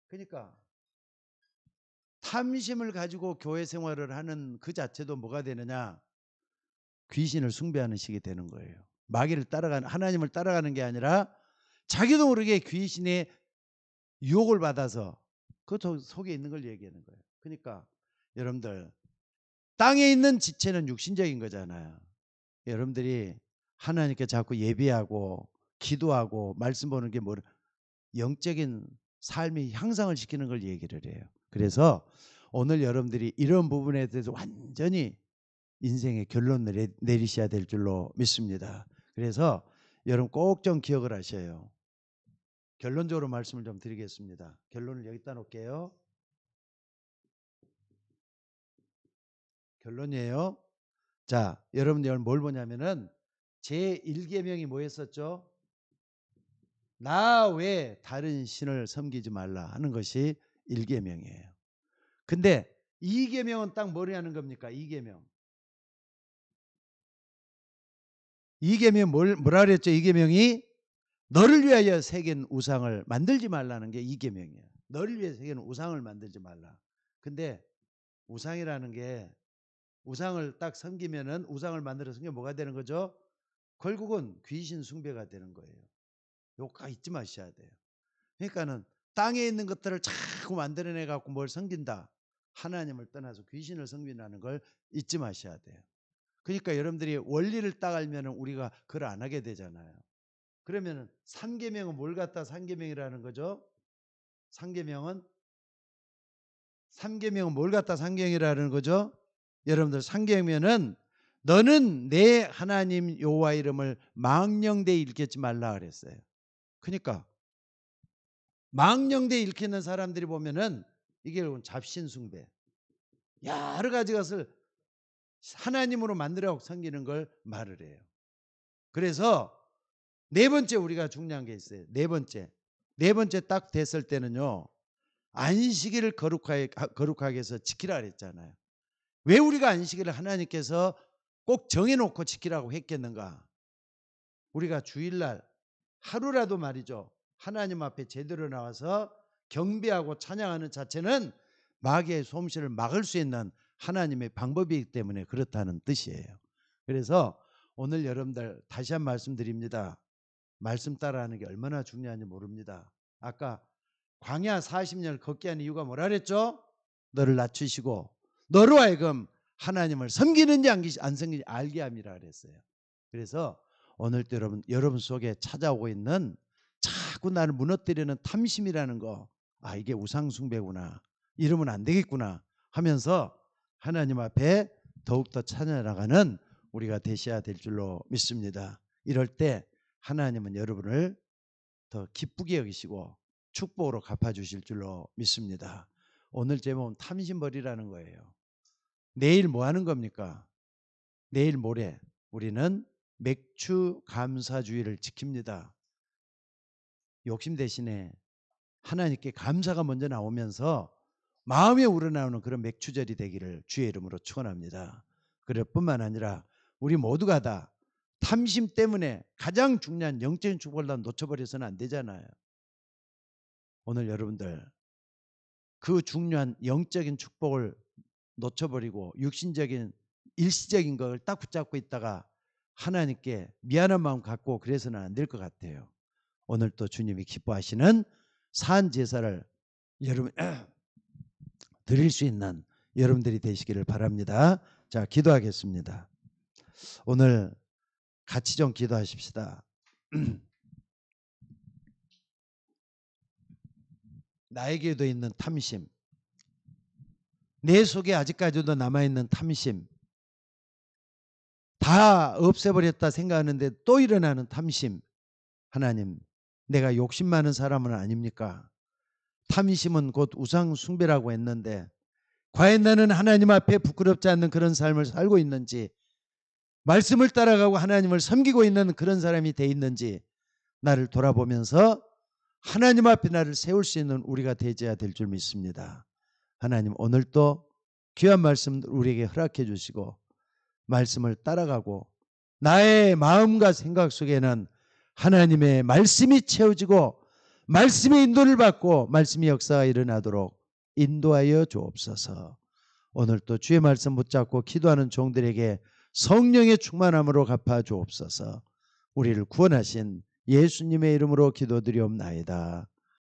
그러니까 탐심을 가지고 교회 생활을 하는 그 자체도 뭐가 되느냐? 귀신을 숭배하는 식이 되는 거예요. 마귀를 따라가는, 하나님을 따라가는 게 아니라 자기도 모르게 귀신의 유혹을 받아서 그 속에 있는 걸 얘기하는 거예요. 그러니까 여러분들, 땅에 있는 지체는 육신적인 거잖아요. 여러분들이 하나님께 자꾸 예배하고 기도하고 말씀 보는 게 뭐 영적인 삶의 향상을 시키는 걸 얘기를 해요. 그래서 오늘 여러분들이 이런 부분에 대해서 완전히 인생의 결론을 내리셔야 될 줄로 믿습니다. 그래서 여러분 꼭 좀 기억을 하셔요. 결론적으로 말씀을 좀 드리겠습니다. 결론을 여기다 놓을게요. 결론이에요. 자, 여러분들 뭘 보냐면은 제1계명이 뭐였었죠? 나 외에 다른 신을 섬기지 말라 하는 것이 1계명이에요. 근데 2계명은 딱 뭐를 하는 겁니까? 2계명. 2계명 뭐라 그랬죠? 2계명이 너를 위하여 새긴 우상을 만들지 말라는 게 2계명이에요. 너를 위해 새긴 우상을 만들지 말라. 근데 우상이라는 게, 우상을 딱 섬기면은, 우상을 만들어 섬기면 뭐가 되는 거죠? 결국은 귀신 숭배가 되는 거예요. 요거 잊지 마셔야 돼요. 그러니까는 땅에 있는 것들을 자꾸 만들어내 갖고 뭘 섬긴다, 하나님을 떠나서 귀신을 섬긴다는 걸 잊지 마셔야 돼요. 그러니까 여러분들이 원리를 딱 알면은 우리가 그걸 안 하게 되잖아요. 그러면은 3계명은 뭘 갖다 3계명이라는 거죠? 3계명은 뭘 갖다 3계명이라는 거죠? 여러분들 3계명은 너는 내 하나님 여호와 이름을 망령되이 일컫지 말라 그랬어요. 그러니까 망령되이 일컫는 사람들이 보면은 이게 잡신 숭배, 여러 가지 것을 하나님으로 만들어 섬기는 걸 말을 해요. 그래서 네 번째 우리가 중요한 게 있어요. 네 번째 딱 됐을 때는요, 안식일을 거룩하게 해서 지키라 그랬잖아요. 왜 우리가 안식일을 하나님께서 꼭 정해놓고 지키라고 했겠는가? 우리가 주일날 하루라도 말이죠, 하나님 앞에 제대로 나와서 경배하고 찬양하는 자체는 마귀의 솜씨를 막을 수 있는 하나님의 방법이기 때문에 그렇다는 뜻이에요. 그래서 오늘 여러분들 다시 한 말씀드립니다. 말씀 따라하는 게 얼마나 중요한지 모릅니다. 아까 광야 40년을 걷게 한 이유가 뭐라 그랬죠? 너를 낮추시고 너로 하여금 하나님을 섬기는지 안 섬기는지 알게 함이라 그랬어요. 그래서 오늘도 여러분 속에 찾아오고 있는 자꾸 나를 무너뜨리는 탐심이라는 거, 아, 이게 우상숭배구나, 이러면 안 되겠구나 하면서 하나님 앞에 더욱더 찾아나가는 우리가 되셔야 될 줄로 믿습니다. 이럴 때 하나님은 여러분을 더 기쁘게 여기시고 축복으로 갚아주실 줄로 믿습니다. 오늘 제목은 탐심벌이라는 거예요. 내일 뭐 하는 겁니까? 내일 모레 우리는 맥주 감사주의를 지킵니다. 욕심 대신에 하나님께 감사가 먼저 나오면서 마음에 우러나오는 그런 맥주절이 되기를 주의 이름으로 축원합니다. 그럴 뿐만 아니라 우리 모두가 다 탐심 때문에 가장 중요한 영적인 축복을 다 놓쳐버려서는 안 되잖아요. 오늘 여러분들 그 중요한 영적인 축복을 놓쳐버리고 육신적인 일시적인 걸 딱 붙잡고 있다가 하나님께 미안한 마음 갖고 그래서는 안 될 것 같아요. 오늘 또 주님이 기뻐하시는 산 제사를 여러분 드릴 수 있는 여러분들이 되시기를 바랍니다. 자, 기도하겠습니다. 오늘 같이 좀 기도하십시다. 나에게도 있는 탐심, 내 속에 아직까지도 남아있는 탐심, 다 없애버렸다 생각하는데 또 일어나는 탐심, 하나님, 내가 욕심 많은 사람은 아닙니까? 탐심은 곧 우상 숭배라고 했는데 과연 나는 하나님 앞에 부끄럽지 않는 그런 삶을 살고 있는지, 말씀을 따라가고 하나님을 섬기고 있는 그런 사람이 돼 있는지 나를 돌아보면서 하나님 앞에 나를 세울 수 있는 우리가 되어야 될 줄 믿습니다. 하나님 오늘도 귀한 말씀 우리에게 허락해 주시고 말씀을 따라가고 나의 마음과 생각 속에는 하나님의 말씀이 채워지고 말씀의 인도를 받고 말씀의 역사가 일어나도록 인도하여 주옵소서. 오늘 또 주의 말씀 붙잡고 기도하는 종들에게 성령의 충만함으로 갚아 주옵소서. 우리를 구원하신 예수님의 이름으로 기도드리옵나이다.